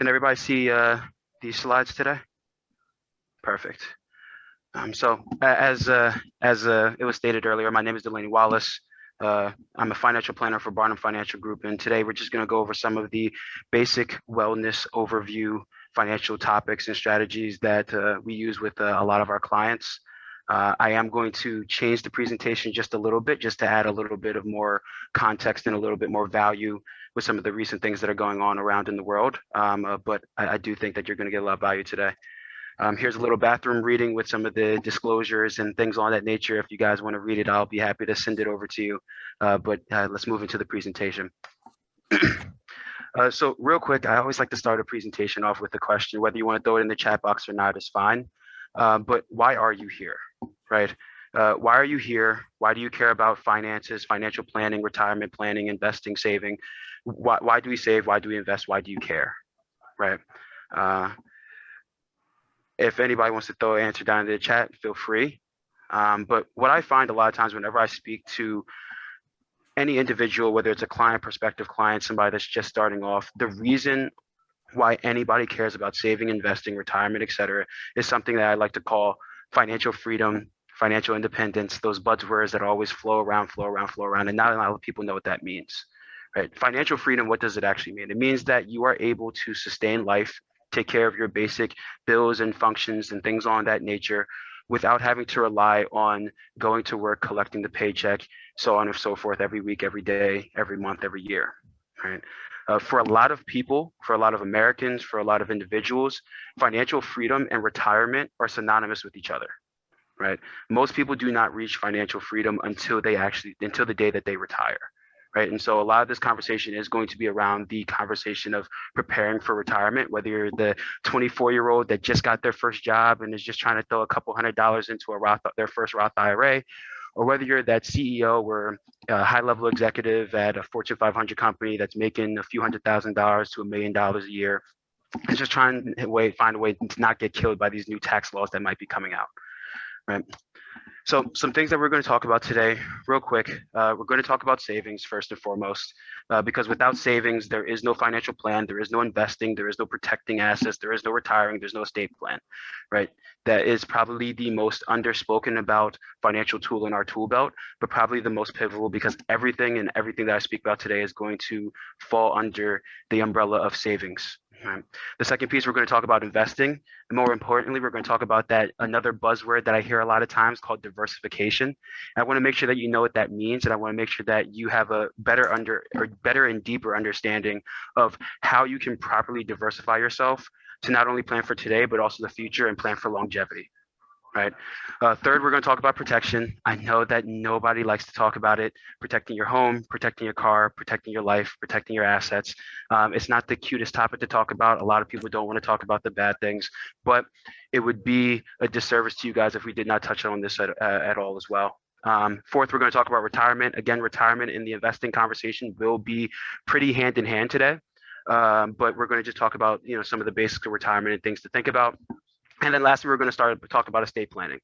Can everybody see these slides today? Perfect. As it was stated earlier, my name is Delaney Wallace. I'm a financial planner for Barnum Financial Group, and today we're just going to go over some of the basic wellness overview financial topics and strategies that we use with a lot of our clients. I am going to change the presentation just a little bit, just to add a little bit of more context and a little bit more value with some of the recent things that are going on around in the world. But I do think that you're going to get a lot of value today. Here's a little bathroom reading with some of the disclosures and things on that nature. If you guys want to read it, I'll be happy to send it over to you. But let's move into the presentation. So real quick, I always like to start a presentation off with a question. Whether you want to throw it in the chat box or not is fine. But why are you here, right? Why are you here? Why do you care about finances, financial planning, retirement planning, investing, saving? Why do we save? Why do we invest? Why do you care, right? If anybody wants to throw an answer down in the chat, feel free. But what I find a lot of times whenever I speak to any individual, whether it's a client, prospective client, somebody that's just starting off, the reason why anybody cares about saving, investing, retirement, et cetera, is something that I like to call financial freedom, financial independence, those buzzwords that always flow around, and not a lot of people know what that means, right? Financial freedom, what does it actually mean? It means that you are able to sustain life, take care of your basic bills and functions and things on that nature without having to rely on going to work, collecting the paycheck, so on and so forth, every week, every day, every month, every year, right? For a lot of people, for a lot of Americans, for a lot of individuals, financial freedom and retirement are synonymous with each other, right? Most people do not reach financial freedom until the day that they retire, right? And so a lot of this conversation is going to be around the conversation of preparing for retirement, whether you're the 24-year-old that just got their first job and is just trying to throw a couple $100 into their first Roth IRA, or whether you're that CEO or a high-level executive at a Fortune 500 company that's making a few $100,000 to $1 million a year, and just trying to find a way to not get killed by these new tax laws that might be coming out, right? So some things that we're going to talk about today, real quick. We're going to talk about savings first and foremost, because without savings, there is no financial plan, there is no investing, there is no protecting assets, there is no retiring, there's no estate plan, right? That is probably the most underspoken about financial tool in our tool belt, but probably the most pivotal, because everything that I speak about today is going to fall under the umbrella of savings. Right. The second piece, we're going to talk about investing. And more importantly, we're going to talk about that another buzzword that I hear a lot of times called diversification. And I want to make sure that you know what that means. And I want to make sure that you have a better and deeper understanding of how you can properly diversify yourself to not only plan for today, but also the future and plan for longevity. Right. Third, we're going to talk about protection. I know that nobody likes to talk about it. Protecting your home, protecting your car, protecting your life, protecting your assets. It's not the cutest topic to talk about. A lot of people don't want to talk about the bad things, but it would be a disservice to you guys if we did not touch on this at all as well. Fourth, we're going to talk about retirement. Again, retirement in the investing conversation will be pretty hand in hand today. But we're going to just talk about, some of the basics of retirement and things to think about. And then lastly, we're going to talk about estate planning,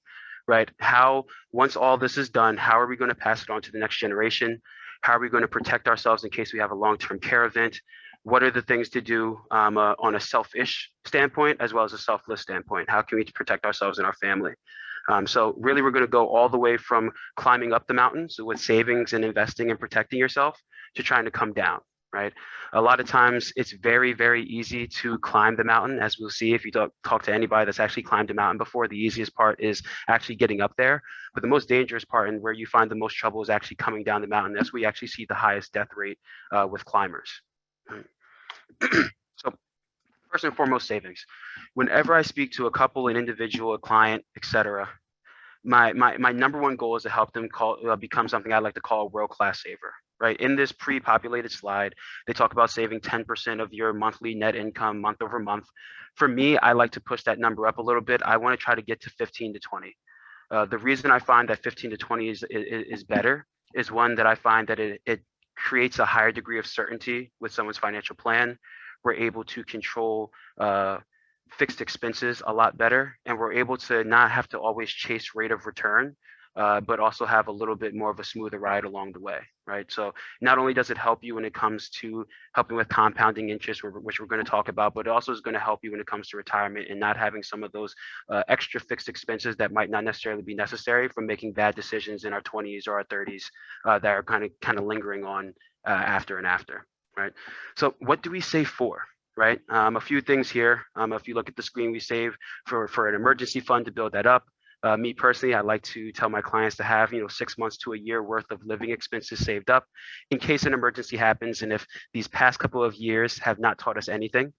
right? How, once all this is done, how are we going to pass it on to the next generation? How are we going to protect ourselves in case we have a long-term care event? What are the things to do on a selfish standpoint as well as a selfless standpoint? How can we protect ourselves and our family? So really, we're going to go all the way from climbing up the mountains with savings and investing and protecting yourself to trying to come down. Right. A lot of times it's very, very easy to climb the mountain, as we'll see if you talk to anybody that's actually climbed a mountain before. The easiest part is actually getting up there. But the most dangerous part and where you find the most trouble is actually coming down the mountain. That's where you actually see the highest death rate with climbers. Right. So first and foremost, savings. Whenever I speak to a couple, an individual, a client, etc., my number one goal is to help them become something I like to call a world-class saver. Right. In this pre-populated slide, they talk about saving 10% of your monthly net income month over month. For me, I like to push that number up a little bit. I want to try to get to 15 to 20. The reason I find that 15 to 20 is better is one that I find that it creates a higher degree of certainty with someone's financial plan. We're able to control fixed expenses a lot better, and we're able to not have to always chase rate of return but also have a little bit more of a smoother ride along the way, right? So not only does it help you when it comes to helping with compounding interest, which we're going to talk about, but it also is going to help you when it comes to retirement and not having some of those extra fixed expenses that might not necessarily be necessary from making bad decisions in our 20s or our 30s that are kind of lingering on after and after, right? So what do we save for? Right, a few things here. If you look at the screen, we save for an emergency fund to build that up. Me personally, I like to tell my clients to have 6 months to a year worth of living expenses saved up in case an emergency happens. And if these past couple of years have not taught us anything,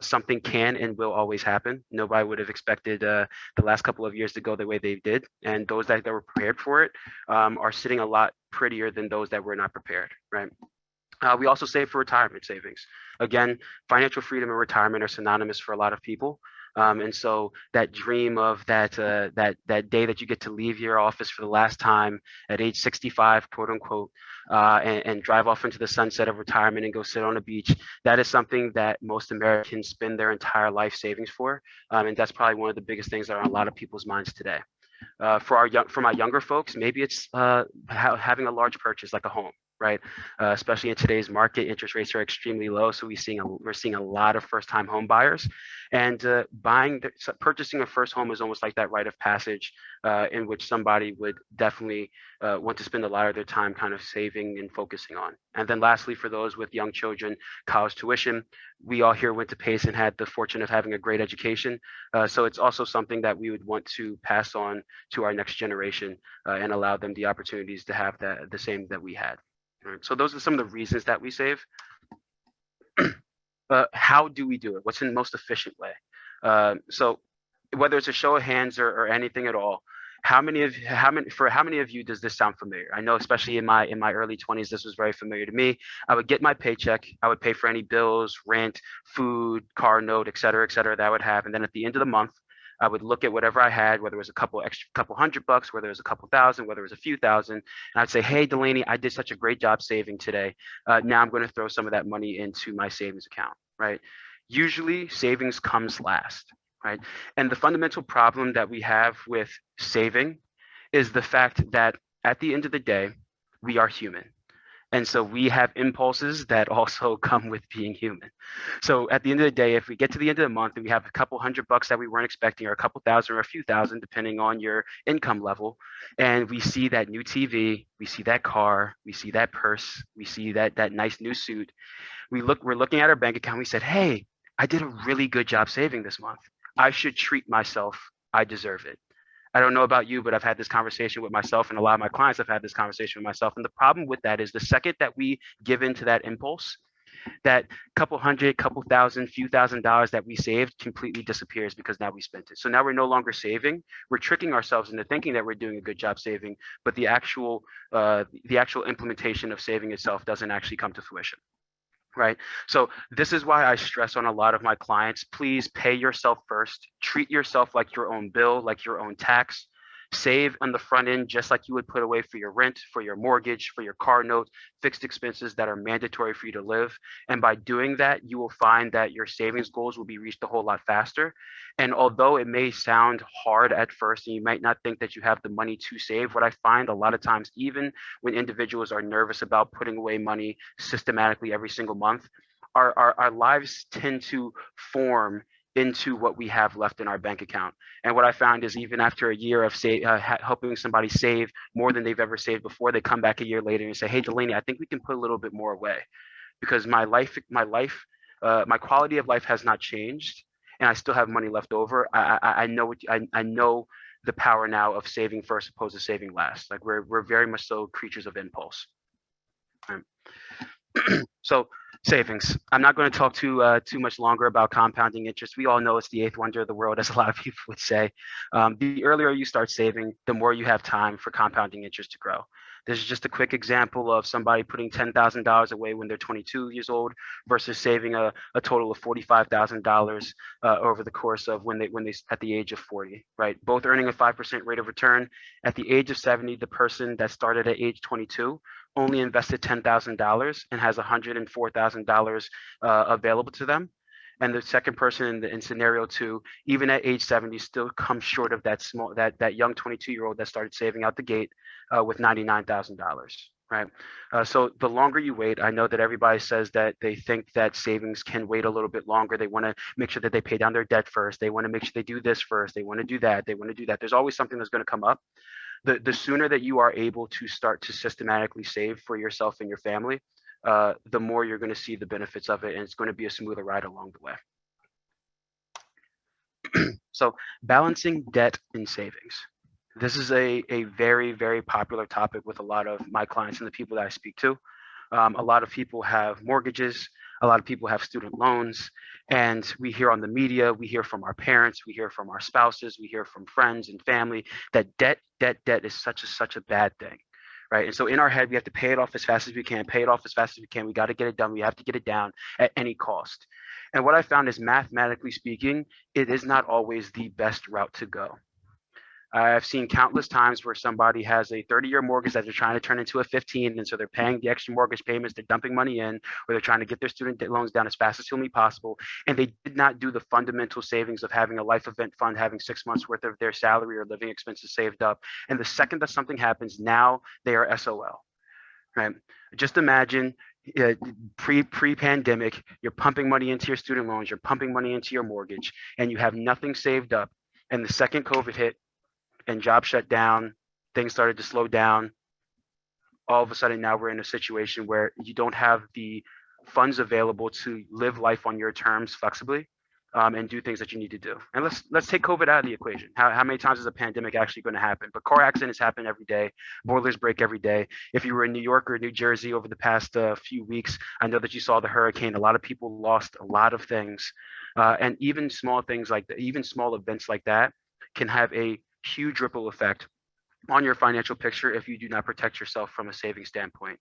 something can and will always happen. Nobody would have expected the last couple of years to go the way they did, and those that were prepared for it are sitting a lot prettier than those that were not prepared, right? We also save for retirement savings. Again, financial freedom and retirement are synonymous for a lot of people. And so that dream of that day that you get to leave your office for the last time at age 65, quote unquote, and drive off into the sunset of retirement and go sit on a beach, that is something that most Americans spend their entire life savings for. And that's probably one of the biggest things that are on a lot of people's minds today. For my younger folks, maybe it's having a large purchase like a home, right? Especially in today's market, interest rates are extremely low, so we're seeing a lot of first-time home buyers, and purchasing a first home is almost like that rite of passage in which somebody would definitely want to spend a lot of their time kind of saving and focusing on. And then lastly, for those with young children, college tuition. We all here went to Pace and had the fortune of having a great education, so it's also something that we would want to pass on to our next generation and allow them the opportunities to have the same that we had. Right. So those are some of the reasons that we save. How do we do it? What's the most efficient way? So whether it's a show of hands or anything at all, how many of you does this sound familiar? I know, especially in my early 20s, this was very familiar to me. I would get my paycheck, I would pay for any bills, rent, food, car note, et cetera, that I would have, and then at the end of the month, I would look at whatever I had, whether it was a couple $100, whether it was a couple thousand, whether it was a few thousand, and I'd say, hey, Delaney, I did such a great job saving today. Now I'm going to throw some of that money into my savings account, right? Usually savings comes last, right? And the fundamental problem that we have with saving is the fact that at the end of the day, we are human. And so we have impulses that also come with being human. So at the end of the day, if we get to the end of the month and we have a couple $100 that we weren't expecting, or a couple thousand or a few thousand, depending on your income level, and we see that new TV, we see that car, we see that purse, we see that nice new suit, we're looking at our bank account, we said, hey, I did a really good job saving this month. I should treat myself. I deserve it. I don't know about you, but I've had this conversation with myself, and a lot of my clients have had this conversation with myself. And the problem with that is the second that we give into that impulse, that couple hundred, couple thousand, few $1,000s that we saved completely disappears because now we spent it. So now we're no longer saving. We're tricking ourselves into thinking that we're doing a good job saving, but the actual implementation of saving itself doesn't actually come to fruition. Right. So this is why I stress on a lot of my clients, please pay yourself first, treat yourself like your own bill, like your own tax. Save on the front end, just like you would put away for your rent, for your mortgage, for your car note, fixed expenses that are mandatory for you to live. And by doing that, you will find that your savings goals will be reached a whole lot faster. And although it may sound hard at first, and you might not think that you have the money to save, what I find a lot of times, even when individuals are nervous about putting away money systematically every single month, our lives tend to form into what we have left in our bank account. And what I found is even after a year of helping somebody save more than they've ever saved before, they come back a year later and say, hey, Delaney, I think we can put a little bit more away because my quality of life has not changed and I still have money left over. I know the power now of saving first opposed to saving last. Like we're very much so creatures of impulse. So savings. I'm not going to talk too much longer about compounding interest. We all know it's the eighth wonder of the world, as a lot of people would say. The earlier you start saving, the more you have time for compounding interest to grow. This is just a quick example of somebody putting $10,000 away when they're 22 years old versus saving a total of $45,000 over the course of when they at the age of 40, right? Both earning a 5% rate of return. At the age of 70, the person that started at age 22 only invested $10,000 and has $104,000 available to them. and the second person in scenario two, even at age 70, still comes short of that young 22-year-old that started saving out the gate with $99,000. Right. So the longer you wait, I know that everybody says that they think that savings can wait a little bit longer. They want to make sure that they pay down their debt first. They want to make sure they do this first. They want to do that. They want to do that. There's always something that's going to come up. The sooner that you are able to start to systematically save for yourself and your family, the more you're going to see the benefits of it, and it's going to be a smoother ride along the way. So balancing debt and savings. This is a very, very popular topic with a lot of my clients and the people that I speak to. A lot of people have mortgages. A lot of people have student loans. And we hear on the media, we hear from our parents, we hear from our spouses, we hear from friends and family that debt is such a bad thing. Right. And so in our head, we have to pay it off as fast as we can, pay it off as fast as we can. We got to get it done. We have to get it down at any cost. And what I found is, mathematically speaking, it is not always the best route to go. I've seen countless times where somebody has a 30-year mortgage that they're trying to turn into a 15, and so they're paying the extra mortgage payments, they're dumping money in, or they're trying to get their student loans down as fast as humanly possible, and they did not do the fundamental savings of having a life event fund, having 6 months worth of their salary or living expenses saved up. And the second that something happens, now they are SOL. Right? Just imagine pre-pandemic, you're pumping money into your student loans, you're pumping money into your mortgage, and you have nothing saved up. And the second COVID hit, and jobs shut down, things started to slow down. All of a sudden, now we're in a situation where you don't have the funds available to live life on your terms flexibly, and do things that you need to do. And let's take COVID out of the equation. How many times is a pandemic actually going to happen? But car accidents happen every day. Boilers break every day. If you were in New York or New Jersey over the past few weeks, I know that you saw the hurricane. A lot of people lost a lot of things, and even small things like that, even small events like that, can have a huge ripple effect on your financial picture if you do not protect yourself from a saving standpoint.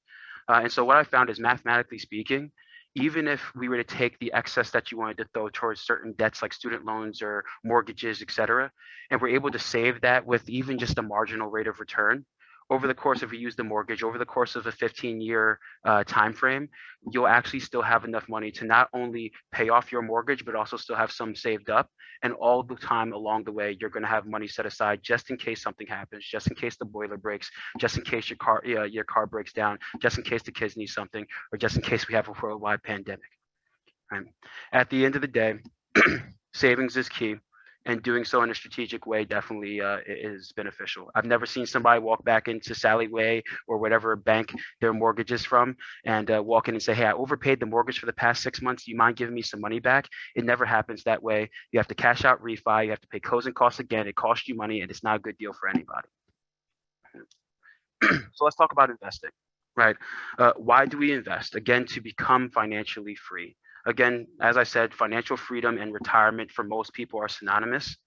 And so what I found is, mathematically speaking, even if we were to take the excess that you wanted to throw towards certain debts like student loans or mortgages, et cetera, and we're able to save that with even just a marginal rate of return, over the course, if you use the mortgage, over the course of a 15-year time frame, you'll actually still have enough money to not only pay off your mortgage, but also still have some saved up. And all the time along the way, you're going to have money set aside just in case something happens, just in case the boiler breaks, just in case your car breaks down, just in case the kids need something, or just in case we have a worldwide pandemic. Right? At the end of the day, savings is key, and doing so in a strategic way definitely is beneficial. I've never seen somebody walk back into Sally Way or whatever bank their mortgage is from and walk in and say, hey, I overpaid the mortgage for the past 6 months. Do you mind giving me some money back? It never happens that way. You have to cash out refi. You have to pay closing costs again. It costs you money, and it's not a good deal for anybody. So let's talk about investing, right? Why do we invest? Again, to become financially free. Again, as I said, financial freedom and retirement for most people are synonymous.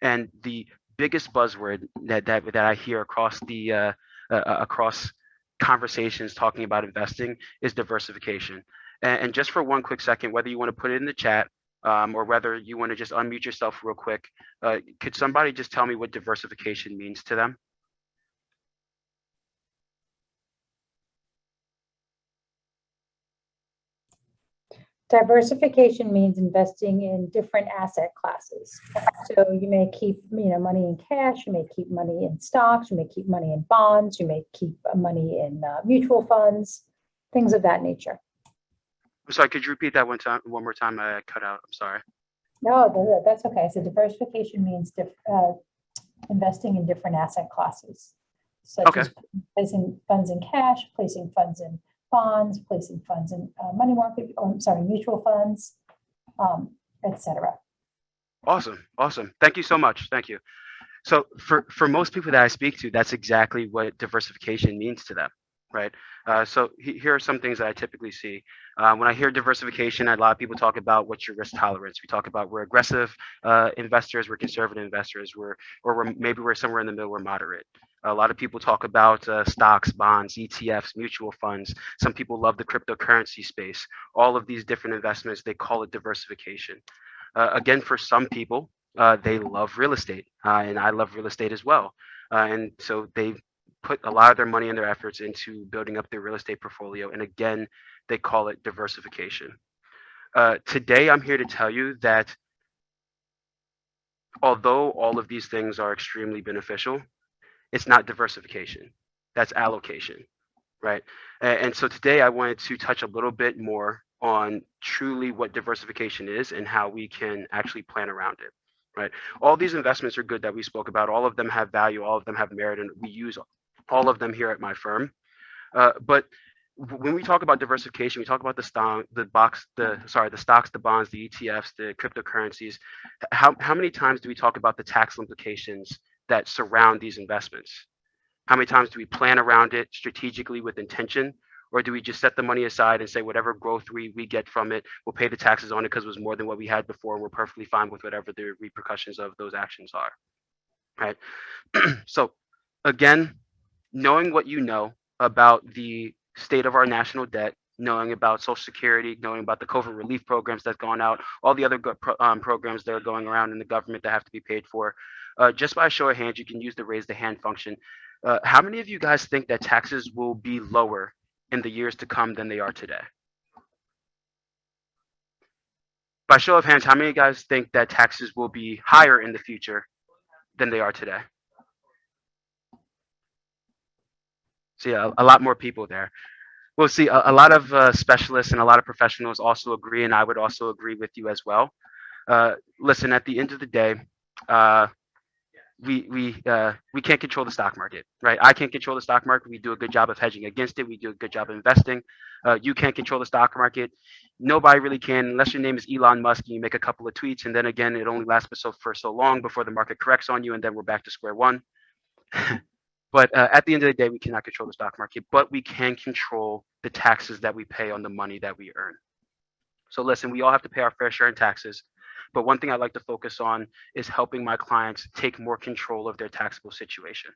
And the biggest buzzword that I hear across conversations talking about investing is diversification. And just for one quick second, whether you want to put it in the chat, or whether you want to just unmute yourself real quick, could somebody just tell me what diversification means to them? Diversification means investing in different asset classes. So you may keep, money in cash, you may keep money in stocks, you may keep money in bonds, you may keep money in mutual funds, things of that nature. I'm sorry, could you repeat that one more time? I cut out. I'm sorry. No, that's okay. So diversification means investing in different asset classes, such as placing funds in cash, placing funds in bonds, placing funds in money market, mutual funds, etc. Awesome. Thank you so much. Thank you. So for most people that I speak to, that's exactly what diversification means to them, right? So here are some things that I typically see. When I hear diversification, a lot of people talk about what's your risk tolerance. We talk about we're aggressive investors, we're conservative investors, maybe we're somewhere in the middle, we're moderate. A lot of people talk about stocks, bonds, ETFs, mutual funds. Some people love the cryptocurrency space. All of these different investments, they call it diversification. Again, for some people, they love real estate, and I love real estate as well. And so they put a lot of their money and their efforts into building up their real estate portfolio. And again, they call it diversification. Today, I'm here to tell you that although all of these things are extremely beneficial, it's not diversification. That's allocation, right? And so today I wanted to touch a little bit more on truly what diversification is and how we can actually plan around it, right? All these investments are good that we spoke about. All of them have value. All of them have merit, and we use all of them here at my firm. But when we talk about diversification, we talk about the stocks, the bonds, the ETFs, the cryptocurrencies. How many times do we talk about the tax implications that surround these investments? How many times do we plan around it strategically with intention? Or do we just set the money aside and say whatever growth we get from it, we'll pay the taxes on it because it was more than what we had before, and we're perfectly fine with whatever the repercussions of those actions are, right? So again, knowing what you know about the state of our national debt, knowing about Social Security, knowing about the COVID relief programs that's gone out, all the other programs that are going around in the government that have to be paid for. Just by a show of hands, you can use the raise the hand function. How many of you guys think that taxes will be lower in the years to come than they are today? By show of hands, how many of you guys think that taxes will be higher in the future than they are today? See, a lot more people there. Well, see, a lot of specialists and a lot of professionals also agree, and I would also agree with you as well. Listen, at the end of the day, uh, we can't control the stock market, right? I can't control the stock market. We do a good job of hedging against it. We do a good job of investing. You can't control the stock market. Nobody really can, unless your name is Elon Musk and you make a couple of tweets, and then again, it only lasts for so long before the market corrects on you, and then we're back to square one. But at the end of the day, we cannot control the stock market, but we can control the taxes that we pay on the money that we earn. So listen, we all have to pay our fair share in taxes. But one thing I like to focus on is helping my clients take more control of their taxable situation,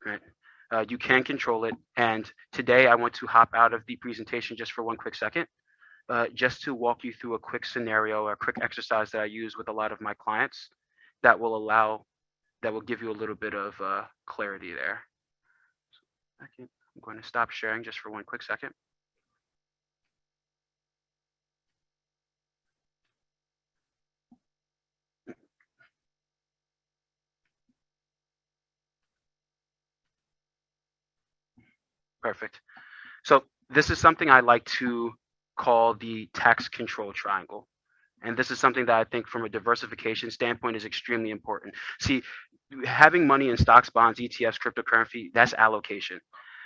right? You can control it. And today I want to hop out of the presentation just for one quick second, just to walk you through a quick scenario, a quick exercise that I use with a lot of my clients that will give you a little bit of clarity there. I'm going to stop sharing just for one quick second. Perfect. So this is something I like to call the tax control triangle. And this is something that I think from a diversification standpoint is extremely important. See, having money in stocks, bonds, ETFs, cryptocurrency, that's allocation.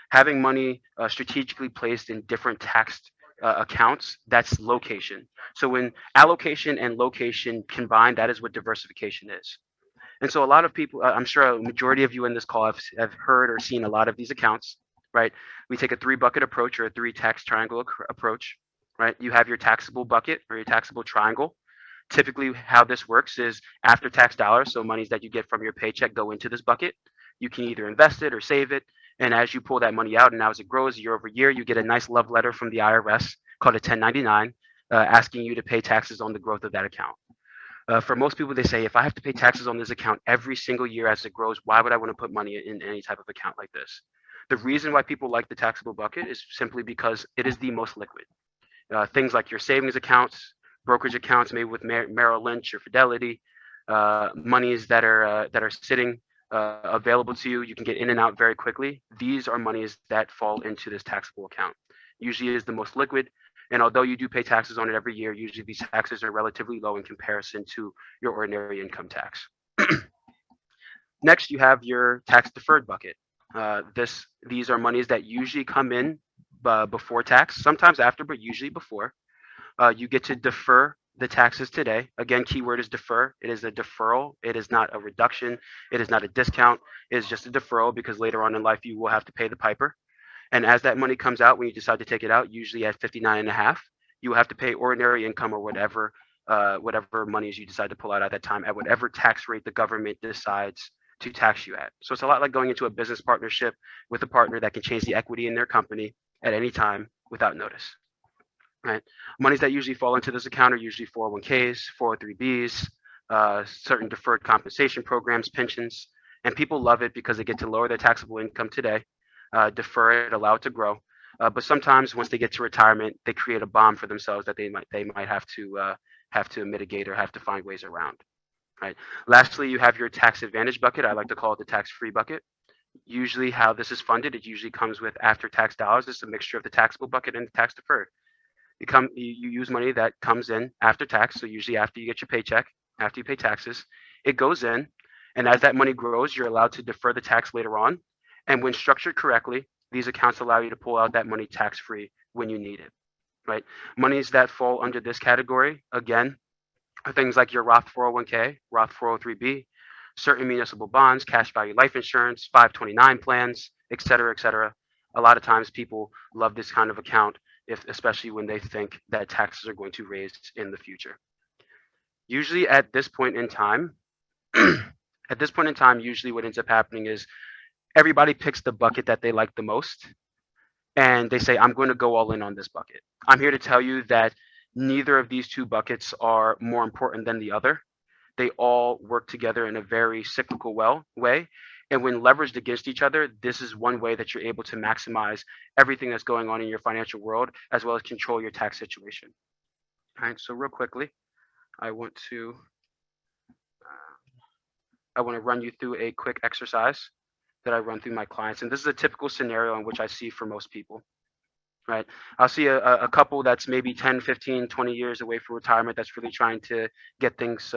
Having money strategically placed in different tax accounts, that's location. So when allocation and location combine, that is what diversification is. And so a lot of people, I'm sure a majority of you in this call have heard or seen a lot of these accounts, right? We take a 3-bucket approach or a 3-tax triangle approach, right? You have your taxable bucket or your taxable triangle. Typically how this works is after tax dollars, so monies that you get from your paycheck go into this bucket. You can either invest it or save it. And as you pull that money out and as it grows year over year, you get a nice love letter from the IRS called a 1099, asking you to pay taxes on the growth of that account. For most people, they say, if I have to pay taxes on this account every single year as it grows, why would I want to put money in any type of account like this? The reason why people like the taxable bucket is simply because it is the most liquid. Things like your savings accounts, brokerage accounts, maybe with Merrill Lynch or Fidelity, monies that are sitting available to you, you can get in and out very quickly. These are monies that fall into this taxable account. Usually is the most liquid. And although you do pay taxes on it every year, usually these taxes are relatively low in comparison to your ordinary income tax. Next, you have your tax deferred bucket. These are monies that usually come in before tax, sometimes after, but usually before. You get to defer the taxes today. Again, keyword is defer. It is a deferral. It is not a reduction. It is not a discount. It is just a deferral because later on in life you will have to pay the piper. And as that money comes out, when you decide to take it out, usually at 59.5, you will have to pay ordinary income or whatever monies you decide to pull out at that time at whatever tax rate the government decides to tax you at. So it's a lot like going into a business partnership with a partner that can change the equity in their company at any time without notice. Right? Monies that usually fall into this account are usually 401ks, 403bs, certain deferred compensation programs, pensions, and people love it because they get to lower their taxable income today, defer it, allow it to grow. But sometimes once they get to retirement, they create a bomb for themselves that they might have to mitigate or have to find ways around. Right. Lastly, you have your tax advantage bucket. I like to call it the tax-free bucket. Usually, how this is funded, it usually comes with after-tax dollars. It's a mixture of the taxable bucket and the tax-deferred. You use money that comes in after tax. So usually after you get your paycheck, after you pay taxes, it goes in. And as that money grows, you're allowed to defer the tax later on. And when structured correctly, these accounts allow you to pull out that money tax-free when you need it, right? Monies that fall under this category, again, are things like your Roth 401k, Roth 403b, certain municipal bonds, cash value life insurance, 529 plans, et cetera, et cetera. A lot of times people love this kind of account, especially when they think that taxes are going to raise in the future. Usually at this point in time, usually what ends up happening is everybody picks the bucket that they like the most, and they say, I'm going to go all in on this bucket. I'm here to tell you that neither of these two buckets are more important than the other. They all work together in a very cyclical way. And when leveraged against each other, this is one way that you're able to maximize everything that's going on in your financial world, as well as control your tax situation. All right, so real quickly, I want to run you through a quick exercise that I run through my clients. And this is a typical scenario in which I see for most people, right? I'll see a couple that's maybe 10, 15, 20 years away from retirement that's really trying to get things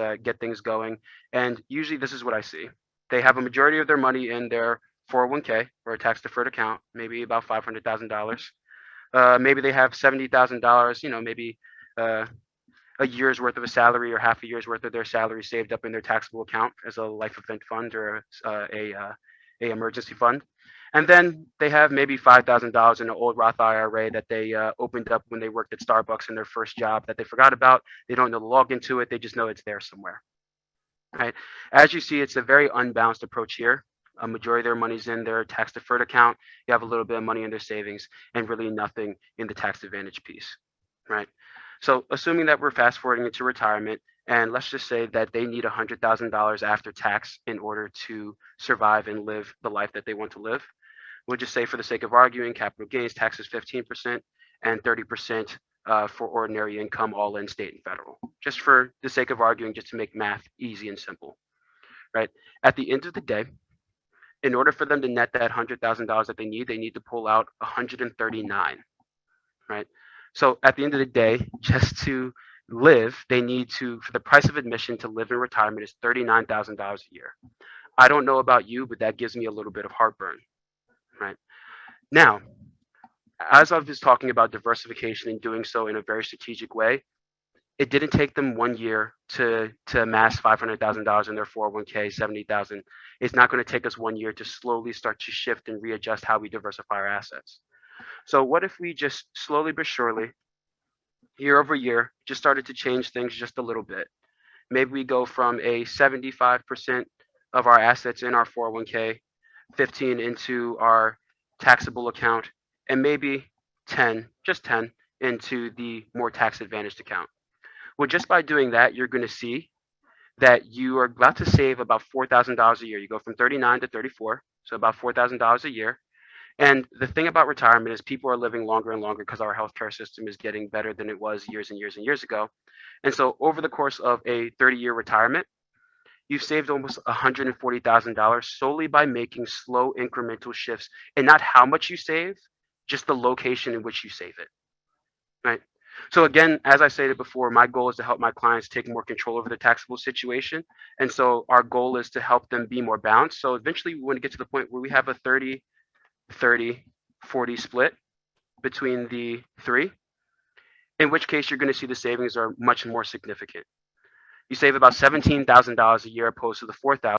going. And usually this is what I see. They have a majority of their money in their 401k or a tax deferred account, maybe about $500,000. Maybe they have $70,000, maybe a year's worth of a salary or half a year's worth of their salary saved up in their taxable account as a life event fund or a emergency fund. And then they have maybe $5,000 in an old Roth IRA that they opened up when they worked at Starbucks in their first job that they forgot about. They don't know the login to it. They just know it's there somewhere. Right. As you see, it's a very unbalanced approach here. A majority of their money's in their tax deferred account. You have a little bit of money in their savings and really nothing in the tax advantage piece. Right. So assuming that we're fast forwarding into retirement, and let's just say that they need $100,000 after tax in order to survive and live the life that they want to live. We'll just say, for the sake of arguing, capital gains tax is 15% and 30% for ordinary income, all in state and federal. Just for the sake of arguing, just to make math easy and simple, right? At the end of the day, in order for them to net that $100,000 that they need to pull out 139, right? So at the end of the day, just to live, they need to, for the price of admission to live in retirement is $39,000 a year. I don't know about you, but that gives me a little bit of heartburn, right? Now, as I was talking about diversification and doing so in a very strategic way, it didn't take them 1 year to amass $500,000 in their 401k, 70,000. It's not going to take us 1 year to slowly start to shift and readjust how we diversify our assets. So what if we just slowly but surely, year over year, just started to change things just a little bit? Maybe we go from a 75% of our assets in our 401k, 15 into our taxable account, and maybe 10, just 10, into the more tax advantaged account. Well, just by doing that, you're going to see that you are about to save about $4,000 a year. You go from 39 to 34, so about $4,000 a year. And the thing about retirement is people are living longer and longer because our healthcare system is getting better than it was years and years and years ago. And so over the course of a 30-year retirement, you've saved almost $140,000 solely by making slow incremental shifts, and not how much you save, just the location in which you save it, right? So again, as I stated before, my goal is to help my clients take more control over the taxable situation. And so our goal is to help them be more balanced. So eventually we want to get to the point where we have a 30, 30, 40 split between the three, in which case you're going to see the savings are much more significant. You save about $17,000 a year opposed to the $4,000.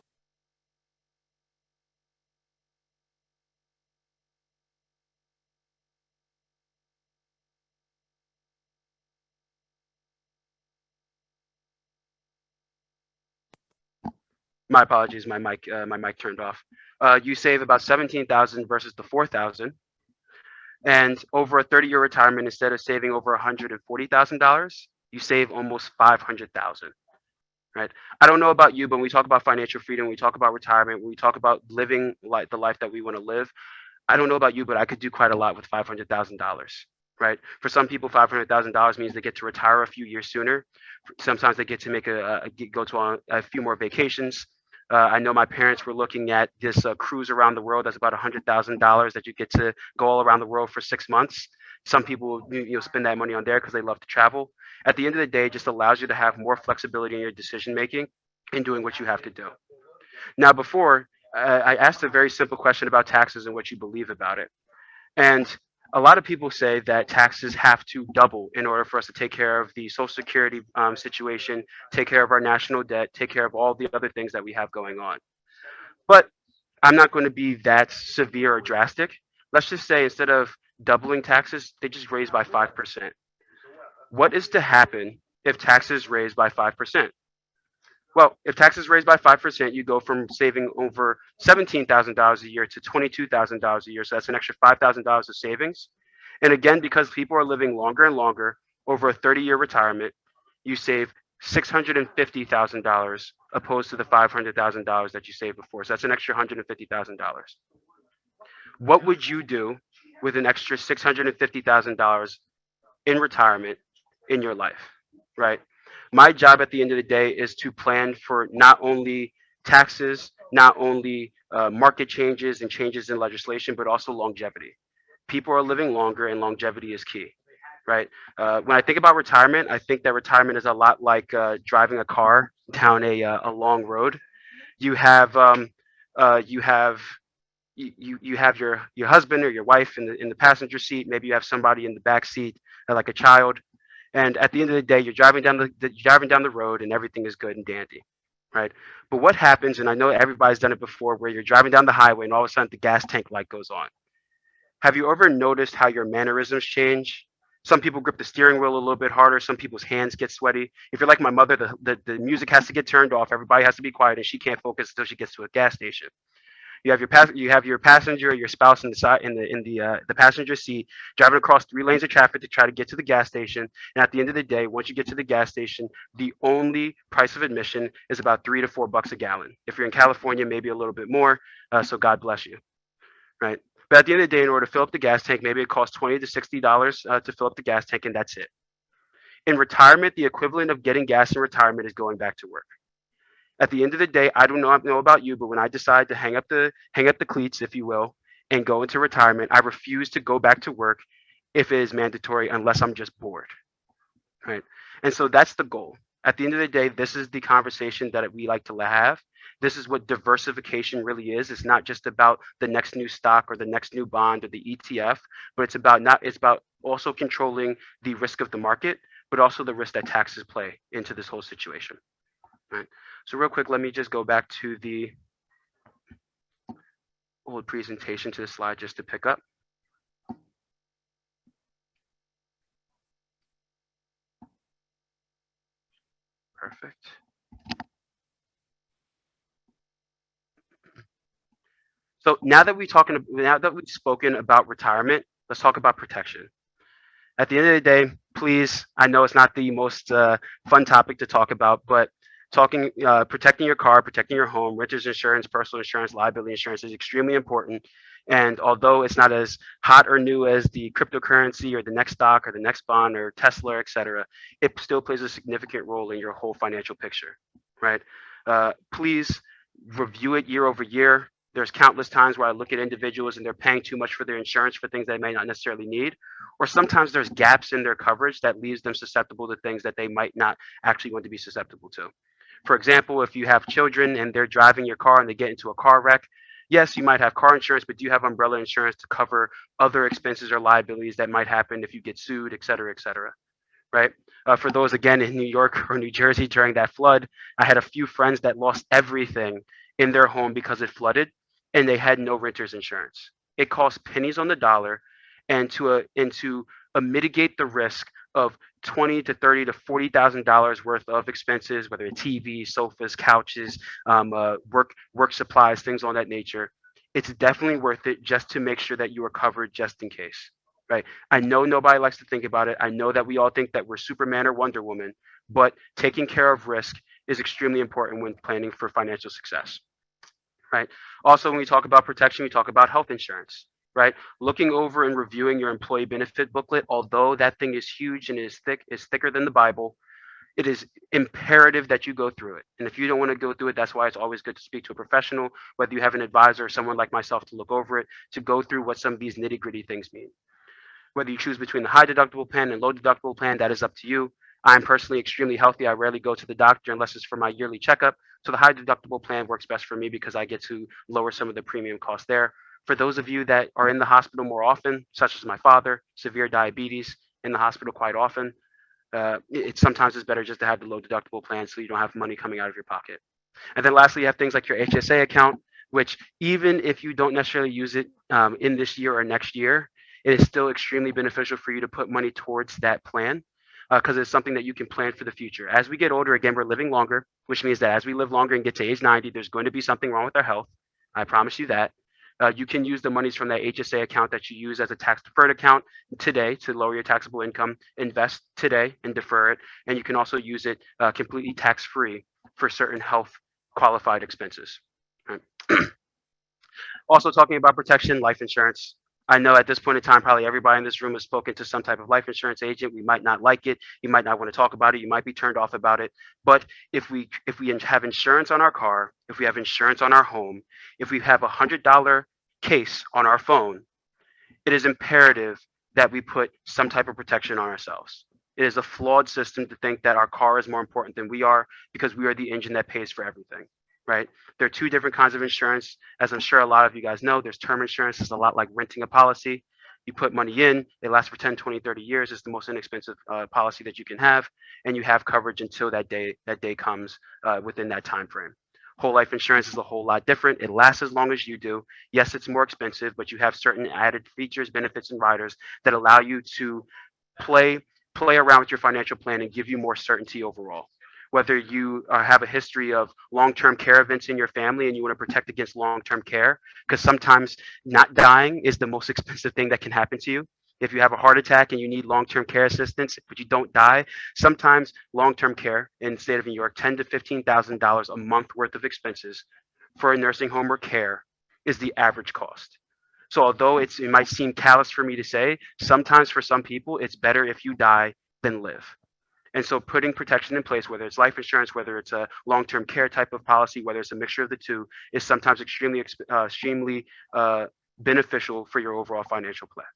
My apologies, my mic turned off. You save about 17,000 versus the 4,000, and over a 30-year retirement, instead of saving over $140,000, you save almost 500,000. Right? I don't know about you, but when we talk about financial freedom, we talk about retirement, when we talk about living like the life that we want to live, I don't know about you, but I could do quite a lot with $500,000, right? For some people, $500,000 means they get to retire a few years sooner. Sometimes they get to make go to a few more vacations. I know my parents were looking at this cruise around the world. That's about $100,000 that you get to go all around the world for 6 months. Some people spend that money on there because they love to travel. At the end of the day, it just allows you to have more flexibility in your decision making and doing what you have to do. Now, before I asked a very simple question about taxes and what you believe about it. And a lot of people say that taxes have to double in order for us to take care of the Social Security situation, take care of our national debt, take care of all the other things that we have going on. But I'm not going to be that severe or drastic. Let's just say instead of doubling taxes, they just raise by 5%. What is to happen if taxes raise by 5%? Well, if taxes raised by 5%, you go from saving over $17,000 a year to $22,000 a year. So that's an extra $5,000 of savings. And again, because people are living longer and longer over a 30-year retirement, you save $650,000 opposed to the $500,000 that you saved before. So that's an extra $150,000. What would you do with an extra $650,000 in retirement in your life, right? My job at the end of the day is to plan for not only taxes, not only market changes and changes in legislation, but also longevity. People are living longer, and longevity is key, right? When I think about retirement, I think that retirement is a lot like driving a car down a long road. You have you have you have your husband or your wife in the passenger seat. Maybe you have somebody in the back seat, like a child. And at the end of the day, you're driving down the road, and everything is good and dandy, right? But what happens? And I know everybody's done it before, where you're driving down the highway, and all of a sudden the gas tank light goes on. Have you ever noticed how your mannerisms change? Some people grip the steering wheel a little bit harder. Some people's hands get sweaty. If you're like my mother, the music has to get turned off. Everybody has to be quiet, and she can't focus until she gets to a gas station. You have your passenger or your spouse in the side in the passenger seat driving across 3 lanes of traffic to try to get to the gas station. And at the end of the day, once you get to the gas station, the only price of admission is about $3 to $4 a gallon. If you're in California, maybe a little bit more. So God bless you, right? But at the end of the day, in order to fill up the gas tank, maybe it costs $20 to $60 to fill up the gas tank, and that's it. In retirement, the equivalent of getting gas in retirement is going back to work. At the end of the day, I don't know about you, but when I decide to hang up the cleats, if you will, and go into retirement, I refuse to go back to work if it is mandatory, unless I'm just bored, right? And so that's the goal. At the end of the day, this is the conversation that we like to have. This is what diversification really is. It's not just about the next new stock or the next new bond or the ETF, but it's about also controlling the risk of the market, but also the risk that taxes play into this whole situation, right? So real quick, let me just go back to the old presentation, to the slide, just to pick up. Perfect. So now that we've spoken about retirement, let's talk about protection. At the end of the day, please, I know it's not the most fun topic to talk about, but protecting your car, protecting your home, renters insurance, personal insurance, liability insurance is extremely important. And although it's not as hot or new as the cryptocurrency or the next stock or the next bond or Tesla, et cetera, it still plays a significant role in your whole financial picture, right? Please review it year over year. There's countless times where I look at individuals and they're paying too much for their insurance for things they may not necessarily need, or sometimes there's gaps in their coverage that leaves them susceptible to things that they might not actually want to be susceptible to. For example, if you have children and they're driving your car and they get into a car wreck, yes, you might have car insurance, but do you have umbrella insurance to cover other expenses or liabilities that might happen if you get sued, et cetera, right? For those, again, in New York or New Jersey during that flood, I had a few friends that lost everything in their home because it flooded, and they had no renter's insurance. It costs pennies on the dollar, and to mitigate the risk of $20 to $30 to $40,000 worth of expenses, whether it's TVs, sofas, couches, work supplies, things on that nature, it's definitely worth it just to make sure that you are covered just in case, right? I know nobody likes to think about it. I know that we all think that we're Superman or Wonder Woman, but taking care of risk is extremely important when planning for financial success, right? Also, when we talk about protection, we talk about health insurance. right? Looking over and reviewing your employee benefit booklet, although that thing is huge and is thicker than the Bible, it is imperative that you go through it. And if you don't want to go through it, that's why it's always good to speak to a professional, whether you have an advisor or someone like myself to look over it, to go through what some of these nitty gritty things mean. Whether you choose between the high deductible plan and low deductible plan, that is up to you. I'm personally extremely healthy. I rarely go to the doctor unless it's for my yearly checkup. So the high deductible plan works best for me because I get to lower some of the premium costs there. For those of you that are in the hospital more often, such as my father, severe diabetes, in the hospital quite often, it sometimes is better just to have the low deductible plan so you don't have money coming out of your pocket. And then lastly, you have things like your HSA account, which even if you don't necessarily use it in this year or next year, it is still extremely beneficial for you to put money towards that plan because it's something that you can plan for the future. As we get older, again, we're living longer, which means that as we live longer and get to age 90, there's going to be something wrong with our health. I promise you that. You can use the monies from that HSA account that you use as a tax deferred account today to lower your taxable income, invest today and defer it. And you can also use it completely tax free for certain health qualified expenses. Right. Also talking about protection, life insurance. I know at this point in time, probably everybody in this room has spoken to some type of life insurance agent. We might not like it. You might not want to talk about it. You might be turned off about it. But if we have insurance on our car, if we have insurance on our home, if we have $100 case on our phone, it is imperative that we put some type of protection on ourselves. It is a flawed system to think that our car is more important than we are because we are the engine that pays for everything, right? There are two different kinds of insurance. As I'm sure a lot of you guys know, there's term insurance. It's a lot like renting a policy. You put money in, it lasts for 10, 20, 30 years. It's the most inexpensive policy that you can have, and you have coverage until that day comes within that time frame. Whole life insurance is a whole lot different. It lasts as long as you do. Yes, it's more expensive, but you have certain added features, benefits, and riders that allow you to play play around with your financial plan and give you more certainty overall. Whether you have a history of long-term care events in your family and you want to protect against long-term care, because sometimes not dying is the most expensive thing that can happen to you. If you have a heart attack and you need long-term care assistance, but you don't die, sometimes long-term care in the state of New York, $10,000 to $15,000 a month worth of expenses for a nursing home or care is the average cost. So although it might seem callous for me to say, sometimes for some people, it's better if you die than live. And so putting protection in place, whether it's life insurance, whether it's a long-term care type of policy, whether it's a mixture of the two, is sometimes extremely beneficial for your overall financial plan.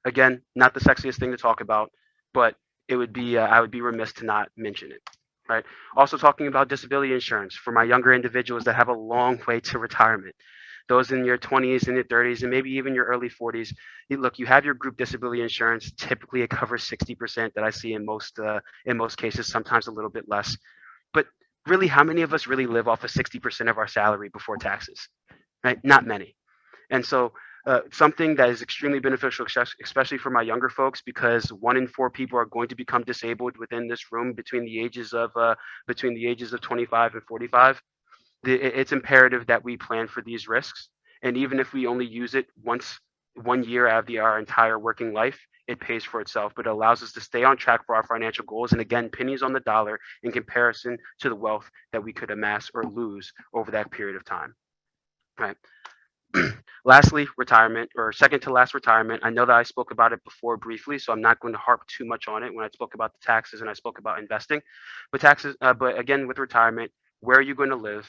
Again, not the sexiest thing to talk about, but it would be I would be remiss to not mention it. Right. Also talking about disability insurance for my younger individuals that have a long way to retirement. Those in your 20s and your 30s and maybe even your early 40s. Look, you have your group disability insurance. Typically, it covers 60% that I see in most cases, sometimes a little bit less. But really, how many of us really live off of 60% of our salary before taxes? Right? Not many. And so something that is extremely beneficial, especially for my younger folks, because 1 in 4 people are going to become disabled within this room between the ages of 25 and 45. It's imperative that we plan for these risks. And even if we only use it once, 1 year out of our entire working life, it pays for itself, but it allows us to stay on track for our financial goals. And again, pennies on the dollar in comparison to the wealth that we could amass or lose over that period of time. Right. Lastly, retirement, or second to last, retirement. I know that I spoke about it before briefly, so I'm not going to harp too much on it when I spoke about the taxes and I spoke about investing. But again, with retirement, where are you going to live?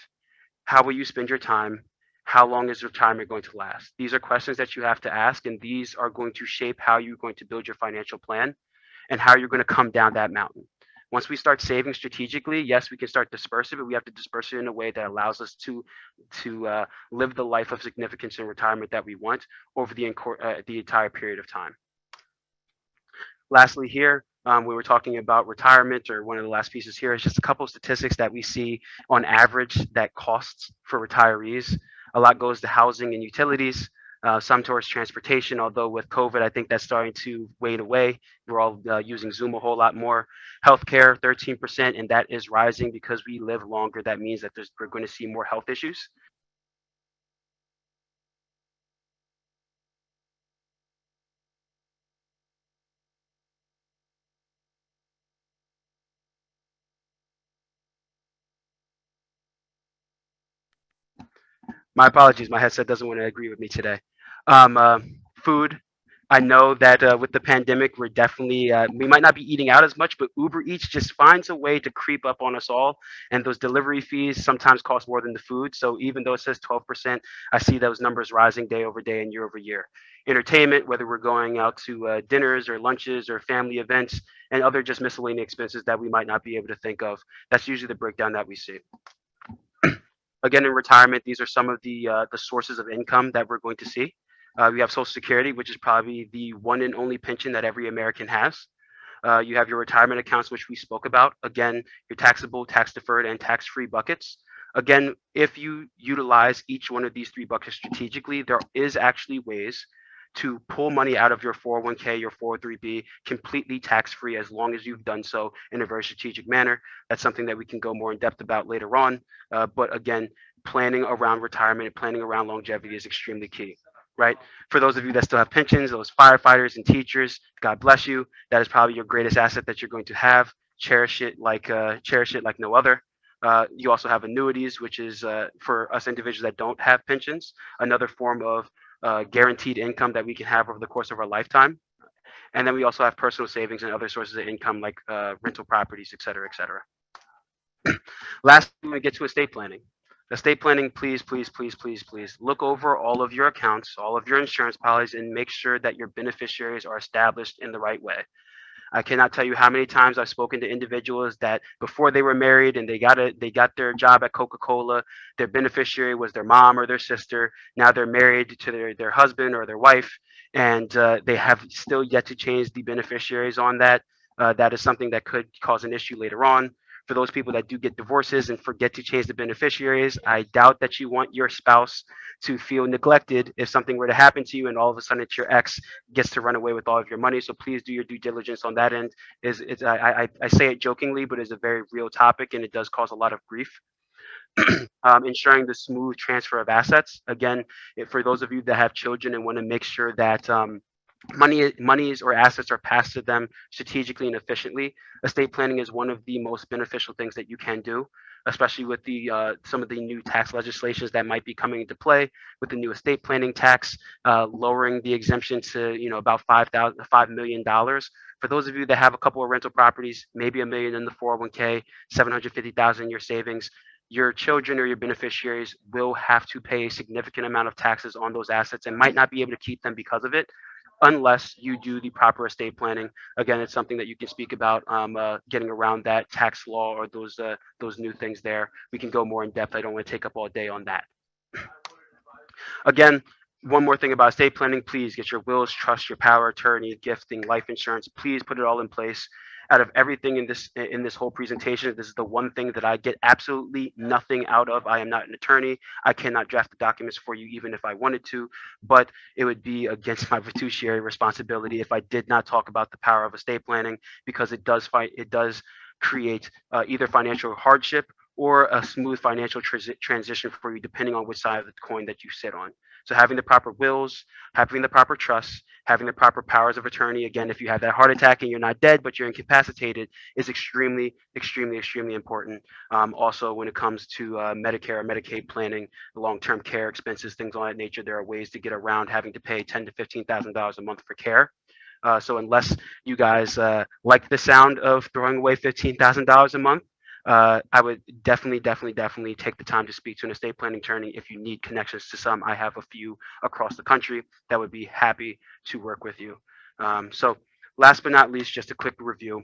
How will you spend your time? How long is retirement going to last? These are questions that you have to ask, and these are going to shape how you're going to build your financial plan and how you're going to come down that mountain. Once we start saving strategically, yes, we can start dispersing, but we have to disperse it in a way that allows us to live the life of significance in retirement that we want over the entire period of time. Lastly, here we were talking about retirement, or one of the last pieces here is just a couple of statistics that we see on average that costs for retirees. A lot goes to housing and utilities. Some towards transportation, although with COVID, I think that's starting to wane away. We're all using Zoom a whole lot more. Healthcare, 13%, and that is rising because we live longer. That means that we're going to see more health issues. My apologies, my headset doesn't want to agree with me today. Food. I know that with the pandemic, we're definitely we might not be eating out as much, but Uber Eats just finds a way to creep up on us all, and those delivery fees sometimes cost more than the food. So even though it says 12%, I see those numbers rising day over day and year over year. Entertainment, whether we're going out to dinners or lunches or family events, and other just miscellaneous expenses that we might not be able to think of. That's usually the breakdown that we see. Again, in retirement, these are some of the sources of income that we're going to see. We have Social Security, which is probably the one and only pension that every American has. You have your retirement accounts, which we spoke about. Again, your taxable, tax deferred, and tax free buckets. Again, if you utilize each one of these three buckets strategically, there is actually ways to pull money out of your 401k, your 403b, completely tax free as long as you've done so in a very strategic manner. That's something that we can go more in depth about later on. But again, planning around retirement and planning around longevity is extremely key. Right. For those of you that still have pensions, those firefighters and teachers, God bless you. That is probably your greatest asset that you're going to have. Cherish it like no other. You also have annuities, which is for us individuals that don't have pensions, another form of guaranteed income that we can have over the course of our lifetime. And then we also have personal savings and other sources of income like rental properties, et cetera, et cetera. Lastly, we get to estate planning. Estate planning, please, please, please, please, please look over all of your accounts, all of your insurance policies, and make sure that your beneficiaries are established in the right way. I cannot tell you how many times I've spoken to individuals that before they were married and they got their job at Coca-Cola, their beneficiary was their mom or their sister. Now they're married to their husband or their wife, and they have still yet to change the beneficiaries on that. That is something that could cause an issue later on. For those people that do get divorces and forget to change the beneficiaries, I doubt that you want your spouse to feel neglected if something were to happen to you and all of a sudden it's your ex gets to run away with all of your money. So please do your due diligence on that end. I say it jokingly, but it's a very real topic and it does cause a lot of grief. Ensuring the smooth transfer of assets. Again, for those of you that have children and want to make sure that monies or assets are passed to them strategically and efficiently, estate planning is one of the most beneficial things that you can do, especially with the some of the new tax legislations that might be coming into play with the new estate planning tax, lowering the exemption to about $5 million. For those of you that have a couple of rental properties, maybe $1 million in the 401k, 750,000 in your savings, your children or your beneficiaries will have to pay a significant amount of taxes on those assets and might not be able to keep them because of it unless you do the proper estate planning. Again, it's something that you can speak about getting around that tax law or those new things there. We can go more in depth. I don't want to take up all day on that. Again, one more thing about estate planning, please get your wills, trust, your power attorney, gifting, life insurance. Please put it all in place. Out of everything in this whole presentation, this is the one thing that I get absolutely nothing out of. I am not an attorney. I cannot draft the documents for you even if I wanted to, but it would be against my fiduciary responsibility if I did not talk about the power of estate planning, because it does create either financial hardship or a smooth financial transition for you, depending on which side of the coin that you sit on. So having the proper wills, having the proper trust, having the proper powers of attorney, again, if you have that heart attack and you're not dead, but you're incapacitated, is extremely, extremely, extremely important. Also, when it comes to Medicare or Medicaid planning, long-term care expenses, things of that nature, there are ways to get around having to pay $10,000 to $15,000 a month for care. So unless you guys like the sound of throwing away $15,000 a month, I would definitely take the time to speak to an estate planning attorney if you need connections to some. I have a few across the country that would be happy to work with you. So last but not least, just a quick review.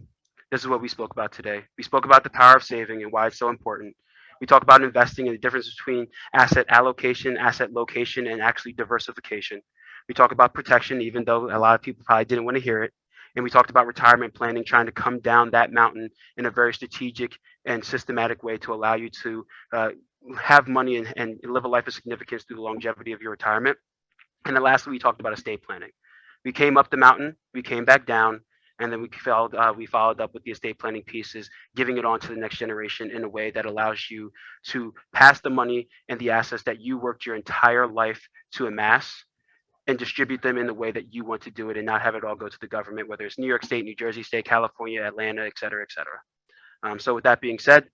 This is what we spoke about today. We spoke about the power of saving and why it's so important. We talked about investing and the difference between asset allocation, asset location, and actually diversification. We talked about protection, even though a lot of people probably didn't want to hear it. And we talked about retirement planning, trying to come down that mountain in a very strategic and systematic way to allow you to have money and live a life of significance through the longevity of your retirement. And then lastly, we talked about estate planning. We came up the mountain, we came back down, and then we followed up with the estate planning pieces, giving it on to the next generation in a way that allows you to pass the money and the assets that you worked your entire life to amass and distribute them in the way that you want to do it and not have it all go to the government, whether it's New York State, New Jersey State, California, Atlanta, et cetera, et cetera. So with that being said,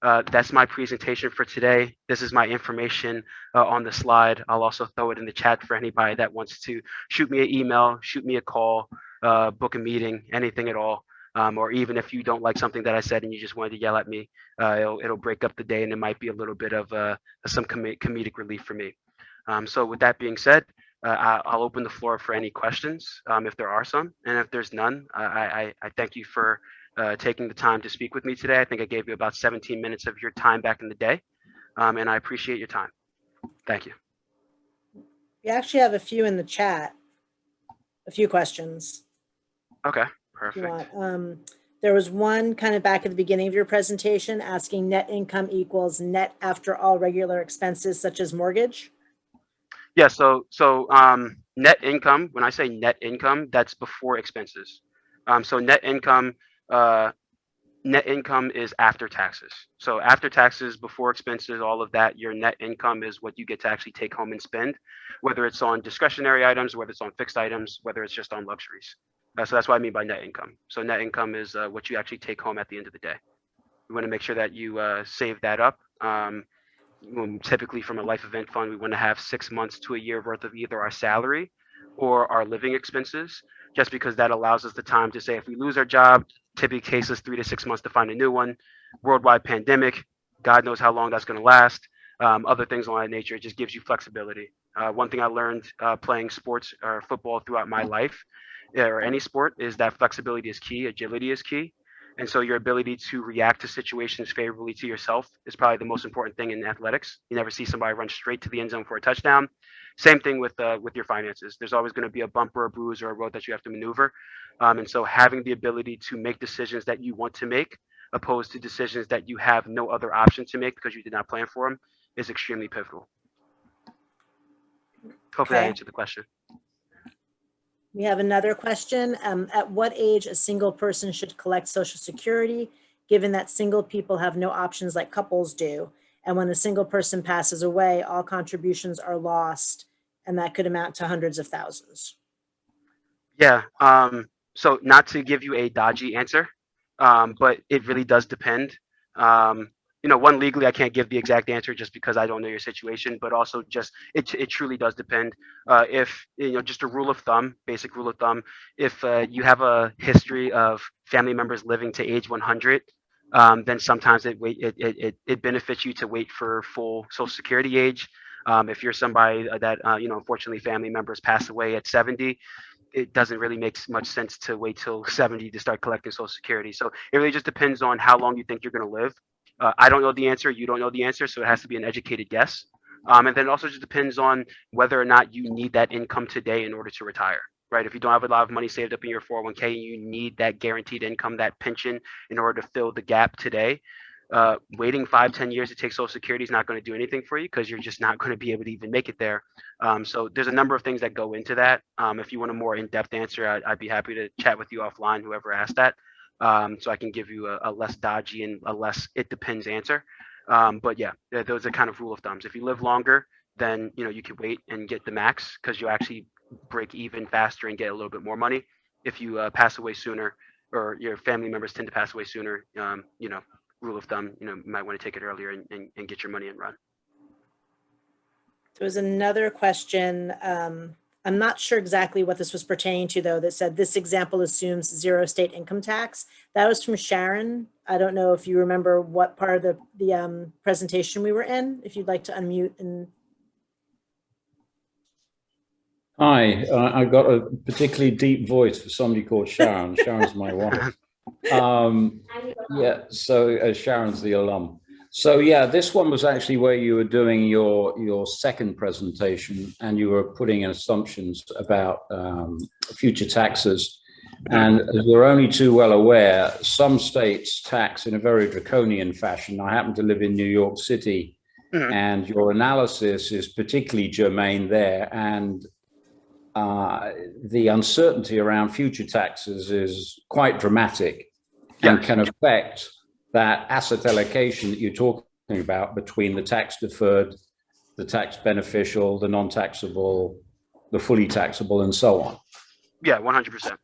That's my presentation for today. This is my information on the slide. I'll also throw it in the chat for anybody that wants to shoot me an email, shoot me a call, book a meeting, anything at all. Or even if you don't like something that I said and you just wanted to yell at me, it'll break up the day and it might be a little bit of some comedic relief for me. So with that being said, I'll open the floor for any questions if there are some, and if there's none, I thank you for taking the time to speak with me today. I think I gave you about 17 minutes of your time back in the day, and I appreciate your time. Thank you. We actually have a few in the chat, a few questions. Okay, If you perfect. want. There was one kind of back at the beginning of your presentation asking net income equals net after all regular expenses such as mortgage. Yeah, so net income, when I say net income, that's before expenses. So net income is after taxes. So after taxes, before expenses, all of that, your net income is what you get to actually take home and spend, whether it's on discretionary items, whether it's on fixed items, whether it's just on luxuries. So that's what I mean by net income. So net income is what you actually take home at the end of the day. You want to make sure that you save that up. Typically from a life event fund, we want to have 6 months to a year worth of either our salary or our living expenses, just because that allows us the time to say if we lose our job, typically takes us 3 to 6 months to find a new one. Worldwide pandemic, God knows how long that's going to last. Other things of that nature, it just gives you flexibility. One thing I learned playing sports or football throughout my life, or any sport, is that flexibility is key, agility is key. And so your ability to react to situations favorably to yourself is probably the most important thing in athletics. You never see somebody run straight to the end zone for a touchdown. Same thing with your finances. There's always going to be a bump or a bruise or a road that you have to maneuver. And so having the ability to make decisions that you want to make, opposed to decisions that you have no other option to make because you did not plan for them, is extremely pivotal. Hopefully that answered the question. We have another question. At what age a single person should collect Social Security, given that single people have no options like couples do? And when a single person passes away, all contributions are lost, and that could amount to hundreds of thousands. Yeah. So not to give you a dodgy answer, but it really does depend. One, legally, I can't give the exact answer just because I don't know your situation, but also just it truly does depend. If just a rule of thumb, basic rule of thumb, if you have a history of family members living to age 100, then sometimes it benefits you to wait for full Social Security age. If you're somebody that unfortunately family members pass away at 70, it doesn't really make much sense to wait till 70 to start collecting Social Security. So it really just depends on how long you think you're going to live. I don't know the answer. You don't know the answer. So it has to be an educated guess. And then it also just depends on whether or not you need that income today in order to retire, right? If you don't have a lot of money saved up in your 401k, you need that guaranteed income, that pension, in order to fill the gap today. Waiting 5-10 years to take Social Security is not going to do anything for you because you're just not going to be able to even make it there. So there's a number of things that go into that. If you want a more in-depth answer, I'd be happy to chat with you offline, whoever asked that. So I can give you a less dodgy and a less it depends answer. But yeah, those are kind of rule of thumbs. If you live longer, then you could wait and get the max because you actually break even faster and get a little bit more money. If you pass away sooner, or your family members tend to pass away sooner, rule of thumb, you might want to take it earlier and get your money and run. There was another question. I'm not sure exactly what this was pertaining to, though, that said this example assumes zero state income tax. That was from Sharon. I don't know if you remember what part of the presentation we were in, if you'd like to unmute. And Hi, I got a particularly deep voice for somebody called Sharon. Sharon's my wife. Yeah, so Sharon's the alum. So yeah, this one was actually where you were doing your second presentation and you were putting in assumptions about future taxes. And as we're only too well aware, some states tax in a very draconian fashion. I happen to live in New York City, and your analysis is particularly germane there. And the uncertainty around future taxes is quite dramatic and can affect that asset allocation that you're talking about between the tax deferred, the tax beneficial, the non-taxable, the fully taxable, and so on. Yeah, 100%.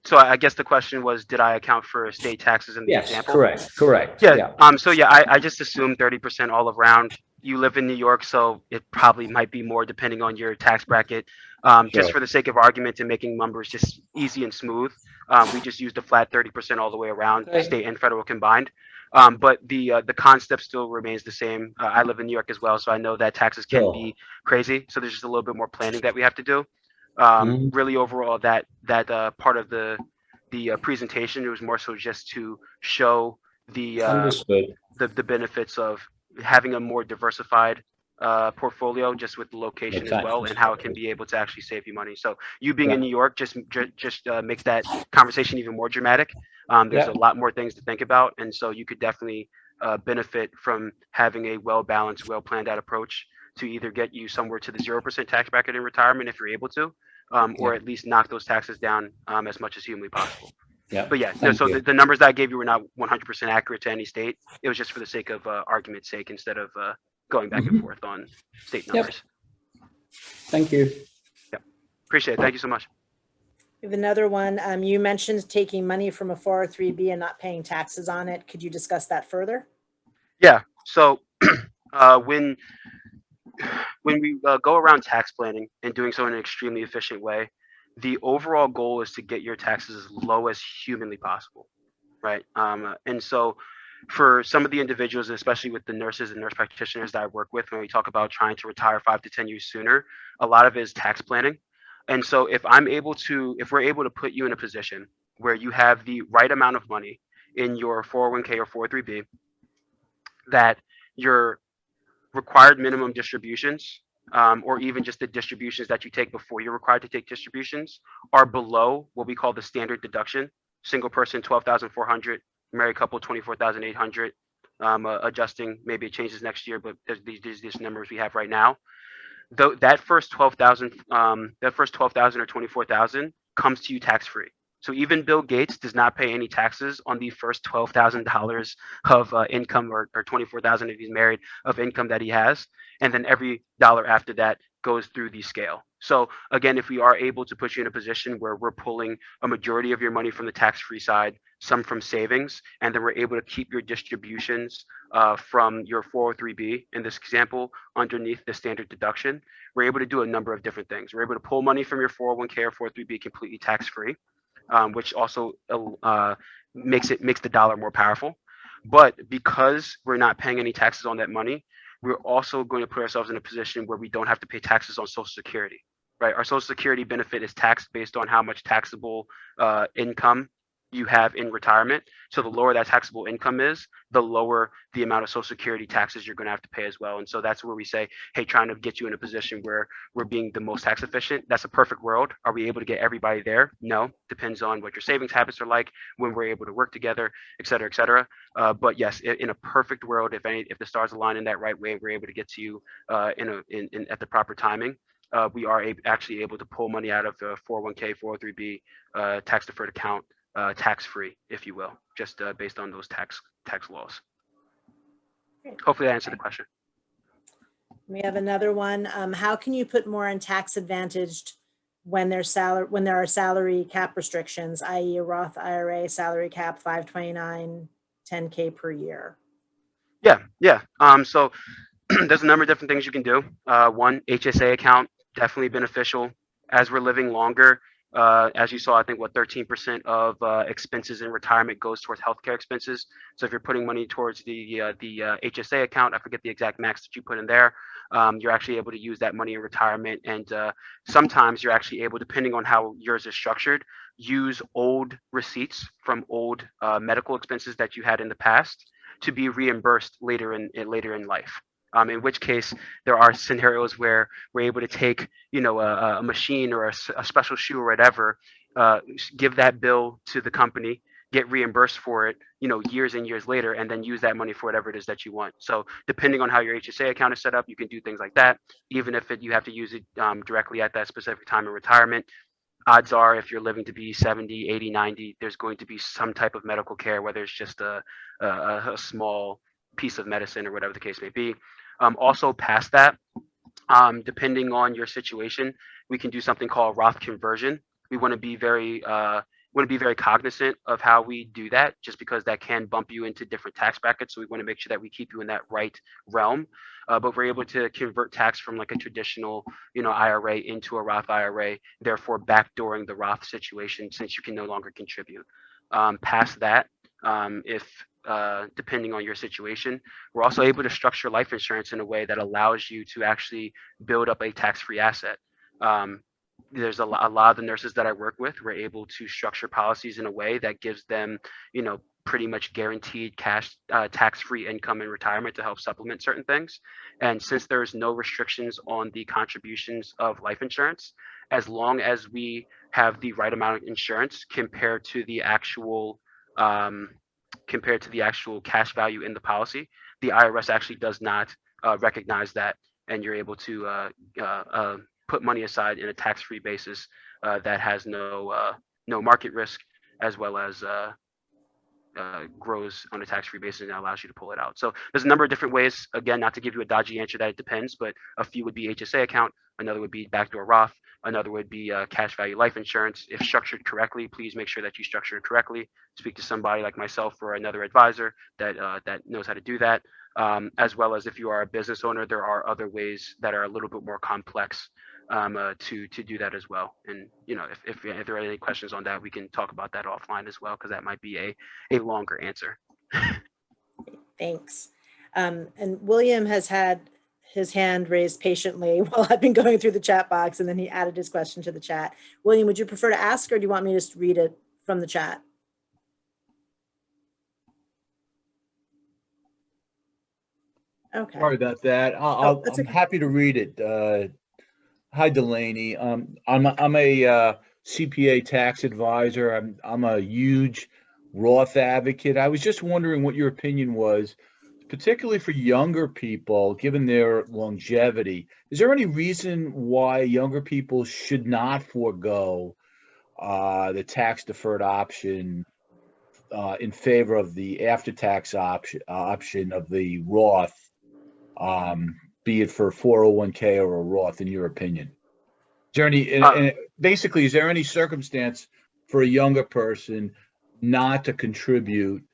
So I guess the question was, did I account for state taxes in the Yes, example? correct. Yeah. Yeah, So yeah, I just assumed 30% all around. You live in New York, so it probably might be more depending on your tax bracket. Just sure. for the sake of argument and making numbers just easy and smooth, we just used a flat 30% all the way around, Okay. state and federal combined. But the concept still remains the same. I live in New York as well, so I know that taxes can Sure. be crazy. So there's just a little bit more planning that we have to do. Mhm. Really, overall, that part of the presentation, it was more so just to show the Understood. the benefits of having a more diversified portfolio, just with the The location as tax well, and how it can perspective. be able to actually save you money. So you being Yeah, in New York just makes that conversation even more dramatic. There's yeah, a lot more things to think about, and so you could definitely benefit from having a well balanced, well planned out approach to either get you somewhere to the 0% tax bracket in retirement if you're able to, or yeah, at least knock those taxes down as much as humanly possible. yeah. But yeah, no. Thank So you. the numbers that I gave you were not 100% accurate to any state. It was just for the sake of argument's sake, instead of going back and Mhm. forth on state Yep. numbers. Thank you. Appreciate it. Thank you so much. We have another one. You mentioned taking money from a 403B and not paying taxes on it. Could you discuss that further? Yeah. So when we go around tax planning and doing so in an extremely efficient way, the overall goal is to get your taxes as low as humanly possible, right? And so for some of the individuals, especially with the nurses and nurse practitioners that I work with, when we talk about trying to retire 5 to 10 years sooner, a lot of it is tax planning. And so if we're able to put you in a position where you have the right amount of money in your 401k or 403b, that your required minimum distributions, or even just the distributions that you take before you're required to take distributions, are below what we call the standard deduction. Single person 12,400, married couple 24,800. Adjusting, maybe it changes next year, but there's these numbers we have right now. Though that first 12,000, or 24,000 comes to you tax free. So even Bill Gates does not pay any taxes on the first $12,000 of income, or 24,000 if he's married, of income that he has, and then every dollar after that goes through the scale. So again, if we are able to put you in a position where we're pulling a majority of your money from the tax-free side, some from savings, and then we're able to keep your distributions from your 403b in this example underneath the standard deduction, we're able to do a number of different things. We're able to pull money from your 401k or 403b completely tax-free, which also makes the dollar more powerful. But because we're not paying any taxes on that money, we're also going to put ourselves in a position where we don't have to pay taxes on Social Security, right? Our Social Security benefit is taxed based on how much taxable income you have in retirement. So the lower that taxable income is, the lower the amount of Social Security taxes you're going to have to pay as well. And so that's where we say, hey, trying to get you in a position where we're being the most tax efficient. That's a perfect world. Are we able to get everybody there? No. Depends on what your savings habits are like, when we're able to work together, et cetera, et cetera. But yes, in a perfect world, if the stars align in that right way, we're able to get to you at the proper timing. We are actually able to pull money out of the 401k, 403b tax deferred account, tax-free, if you will, just based on those tax laws. Hopefully that answered the question. We have another one. How can you put more in tax advantaged when there are salary cap restrictions, i.e. a Roth IRA salary cap 529, 10K per year? Yeah. So there's a number of different things you can do. One, HSA account, definitely beneficial. As we're living longer, as you saw, I think 13% of expenses in retirement goes towards healthcare expenses. So if you're putting money towards the HSA account, I forget the exact max that you put in there, you're actually able to use that money in retirement. And sometimes you're actually able, depending on how yours is structured, use old receipts from old medical expenses that you had in the past to be reimbursed later in life. In which case, there are scenarios where we're able to take, a machine or a special shoe or whatever, give that bill to the company, get reimbursed for it, years and years later, and then use that money for whatever it is that you want. So depending on how your HSA account is set up, you can do things like that. Even if you have to use it directly at that specific time in retirement, odds are if you're living to be 70, 80, 90, there's going to be some type of medical care, whether it's just a small piece of medicine or whatever the case may be. Also past that, depending on your situation, we can do something called Roth conversion. We want to be very want to be very cognizant of how we do that, just because that can bump you into different tax brackets. So we want to make sure that we keep you in that right realm. But we're able to convert tax from like a traditional, IRA into a Roth IRA, therefore backdooring the Roth situation since you can no longer contribute. Past that, if depending on your situation, we're also able to structure life insurance in a way that allows you to actually build up a tax-free asset. There's a lot of the nurses that I work with, we're able to structure policies in a way that gives them, pretty much guaranteed cash tax-free income in retirement to help supplement certain things. And since there's no restrictions on the contributions of life insurance, as long as we have the right amount of insurance compared to the actual cash value in the policy, the IRS actually does not recognize that, and you're able to put money aside in a tax-free basis that has no market risk, as well as grows on a tax-free basis and allows you to pull it out. So there's a number of different ways. Again, not to give you a dodgy answer that it depends, but a few would be HSA account, another would be backdoor Roth, another would be cash value life insurance. If structured correctly, please make sure that you structure it correctly. Speak to somebody like myself or another advisor that knows how to do that. As well as if you are a business owner, there are other ways that are a little bit more complex to do that as well. And if there are any questions on that, we can talk about that offline as well, because that might be a longer answer. Thanks. And William has had his hand raised patiently while I've been going through the chat box, and then he added his question to the chat. William, would you prefer to ask, or do you want me to just read it from the chat? Okay. Sorry about that. I'm okay. happy to read it. Hi, Delaney. I'm a CPA tax advisor. I'm a huge Roth advocate. I was just wondering what your opinion was, particularly for younger people, given their longevity. Is there any reason why younger people should not forego the tax deferred option in favor of the after-tax option of the Roth, be it for 401k or a Roth, in your opinion? Is there any, basically, is there any circumstance for a younger person not to contribute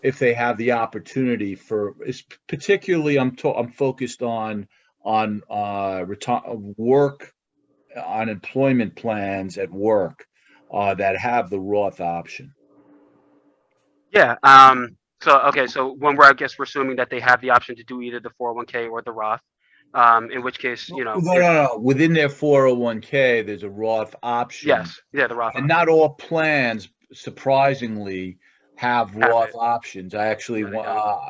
if they have the opportunity for, particularly I'm focused on work, on employment plans at work that have the Roth option? Yeah. So when I guess we're assuming that they have the option to do either the 401k or the Roth, in which case, No. Within their 401k, there's a Roth option. Yes. Yeah, the Roth And option. not all plans, surprisingly, have Roth options. I actually,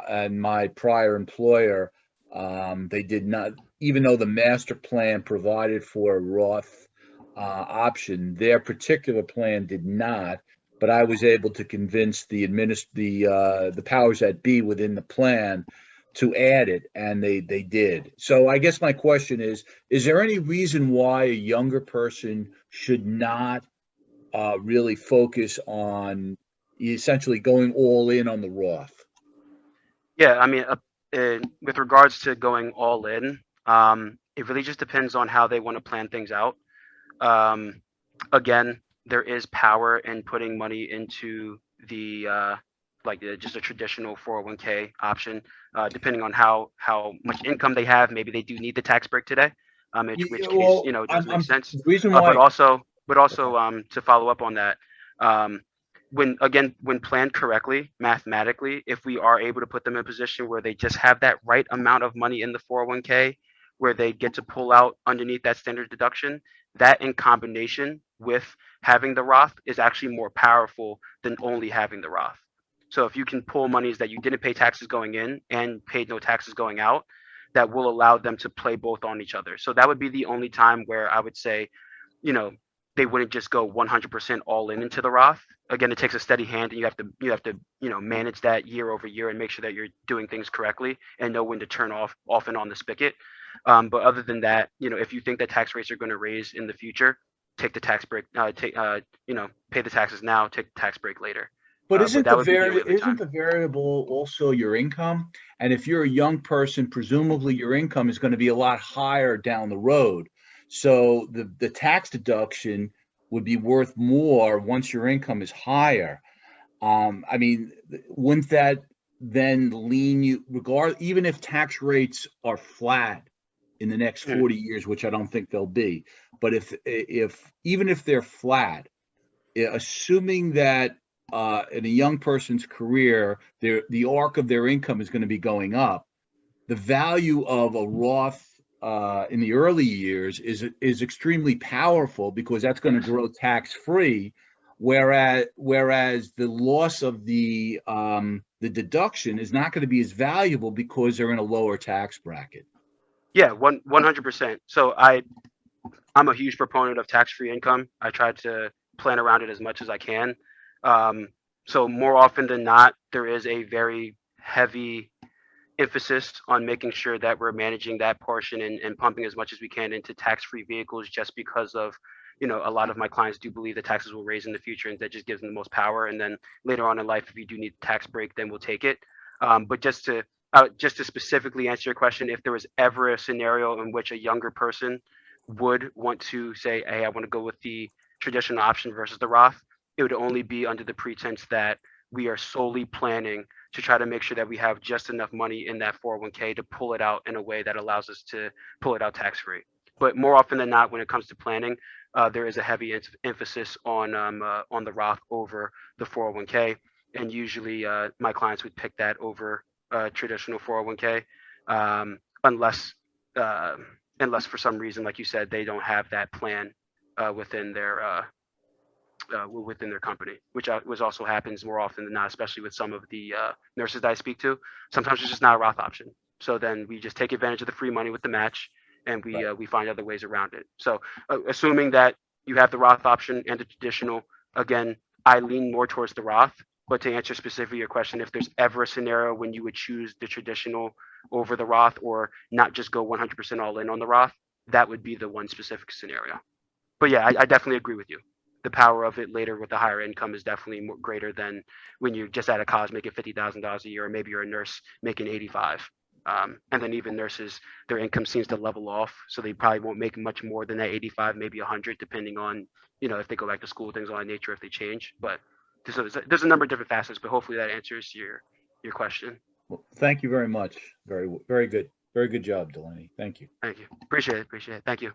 and my prior employer, they did not, even though the master plan provided for a Roth option, their particular plan did not. But I was able to convince the powers that be within the plan to add it, and they did. So I guess my question is there any reason why a younger person should not really focus on essentially going all in on the Roth? Yeah, I mean, with regards to going all in, it really just depends on how they want to plan things out. Again, there is power in putting money into the just a traditional 401k option, depending on how much income they have. Maybe they do need the tax break today, in which case, it does make sense. The reason why, but also to follow up on that, when planned correctly, mathematically, if we are able to put them in a position where they just have that right amount of money in the 401k, where they get to pull out underneath that standard deduction, that in combination with having the Roth is actually more powerful than only having the Roth. So if you can pull monies that you didn't pay taxes going in and paid no taxes going out, that will allow them to play both on each other. So that would be the only time where I would say, they wouldn't just go 100% all in into the Roth. Again, it takes a steady hand, and you have to manage that year over year and make sure that you're doing things correctly and know when to turn off and on the spigot. But other than that, if you think that tax rates are going to raise in the future, take the tax break. Pay the taxes now. Take the tax break later. But isn't the variable also your income? And if you're a young person, presumably your income is going to be a lot higher down the road. So the tax deduction would be worth more once your income is higher. I mean, wouldn't that then lean you, even if tax rates are flat in the next 40 years, which I don't think they'll be, but even if they're flat, assuming that in a young person's career, the arc of their income is going to be going up, the value of a Roth in the early years is extremely powerful because that's going to grow tax-free, whereas the loss of the deduction is not going to be as valuable because they're in a lower tax bracket. Yeah, 100%. So I'm a huge proponent of tax-free income. I try to plan around it as much as I can. So more often than not, there is a very heavy emphasis on making sure that we're managing that portion and pumping as much as we can into tax-free vehicles, just because of, a lot of my clients do believe that taxes will raise in the future, and that just gives them the most power. And then later on in life, if you do need a tax break, then we'll take it. But just to specifically answer your question, if there was ever a scenario in which a younger person would want to say, hey, I want to go with the traditional option versus the Roth, it would only be under the pretense that we are solely planning to try to make sure that we have just enough money in that 401k to pull it out in a way that allows us to pull it out tax-free. But more often than not, when it comes to planning, there is a heavy emphasis on the Roth over the 401k. And usually my clients would pick that over traditional 401k, unless for some reason, like you said, they don't have that plan within their company, which also happens more often than not, especially with some of the nurses that I speak to. Sometimes it's just not a Roth option. So then we just take advantage of the free money with the match, and we find other ways around it. So assuming that you have the Roth option and the traditional, again, I lean more towards the Roth. But to answer specifically your question, if there's ever a scenario when you would choose the traditional over the Roth, or not just go 100% all in on the Roth, that would be the one specific scenario. But yeah, I definitely agree with you. The power of it later with the higher income is definitely more greater than when you're just out of college making $50,000 a year, or maybe you're a nurse making 85. And then even nurses, their income seems to level off, so they probably won't make much more than that 85, maybe 100, depending on, if they go back to school, things of that nature, if they change. But there's a number of different facets, but hopefully that answers your question. Well, thank you very much. Very good. Very good job, Delaney. Thank you. Thank you. Appreciate it. Thank you.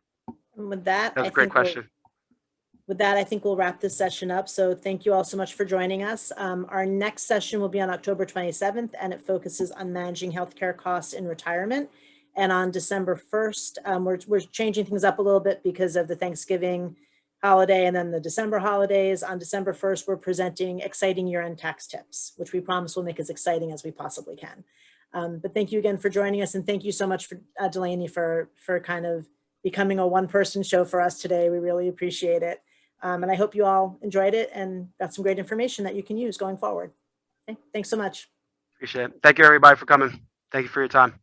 And with that, That was a great question. With that, I think we'll wrap this session up. So thank you all so much for joining us. Our next session will be on October 27th, and it focuses on managing healthcare costs in retirement. And on December 1st, we're changing things up a little bit because of the Thanksgiving holiday and then the December holidays. On December 1st, we're presenting exciting year-end tax tips, which we promise will make as exciting as we possibly can. But thank you again for joining us. And thank you so much for Delaney for kind of becoming a one-person show for us today. We really appreciate it. And I hope you all enjoyed it and got some great information that you can use going forward. Okay, thanks so much. Appreciate it. Thank you, everybody, for coming. Thank you for your time.